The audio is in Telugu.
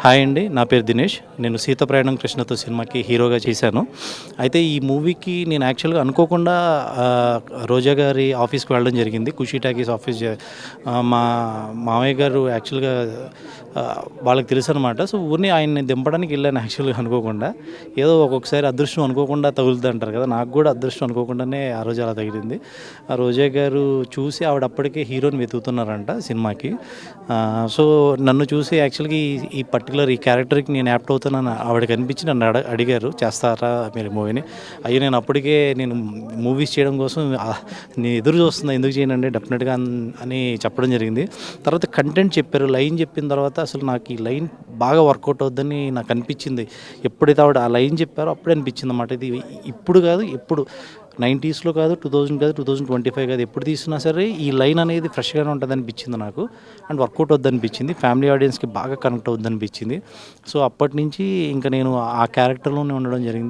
హాయ్ అండి, నా పేరు దినేష్. నేను 'సీత ప్రయాణం కృష్ణతో' సినిమాకి హీరోగా చేశాను. అయితే ఈ మూవీకి నేను యాక్చువల్‌గా అనుకోకుండా రోజా గారి ఆఫీస్‌కి వెళ్ళడం జరిగింది. ఖుషి టాకీస్ ఆఫీస్ మా మామయ్య గారు యాక్చువల్‌గా వాళ్ళకి తెలుసనమాట. సో, ఊరినే ఆయన్ని దింపడానికి వెళ్ళాను యాక్చువల్‌గా అనుకోకుండా. ఏదో ఒక్కొక్కసారి అదృష్టం అనుకోకుండా తగులుద్దంటారు కదా! నాకు కూడా అదృష్టం అనుకోకుండానే ఆ రోజు అలా తగిలింది. ఆ రోజా గారు చూసి ఆవిడ అప్పటికే హీరోని వెతుకుతున్నారంట సినిమాకి. సో, నన్ను చూసి యాక్చువల్‌గా ఈ పర్టిక్యులర్ ఈ క్యారెక్టర్‌కి నేను యాప్ట్ అవుతానని ఆవిడకి అనిపించి నన్ను అడిగారు, చేస్తారా మీరు మూవీని? అయ్యో, నేను అప్పటికే మూవీస్ చేయడం కోసం నేను ఎదురు చూస్తున్నా, ఎందుకు చేయనండి డెఫినెట్‌గా అని చెప్పడం జరిగింది. తర్వాత కంటెంట్ చెప్పారు. లైన్ చెప్పిన తర్వాత అసలు నాకు ఈ లైన్ బాగా వర్కౌట్ అవుద్దని నాకు అనిపించింది. ఎప్పుడైతే ఆవిడ ఆ లైన్ చెప్పారో అప్పుడే అనిపించిందన్నమాట. ఇది ఇప్పుడు కాదు, ఎప్పుడు 90స్‌లో కాదు, 2000 కాదు, 2025 కాదు, ఎప్పుడు తీసినా సరే ఈ లైన్ అనేది ఫ్రెష్‌గానే ఉంటదనిపించింది నాకు. And work out అవుద్దనిపించింది. ఫ్యామిలీ ఆడియన్స్‌కి బాగా కనెక్ట్ అవుద్దనిపించింది. సో, అప్పటినుంచి ఇంక నేను ఆ క్యారెక్టర్‌లోనే ఉండడం జరిగింది.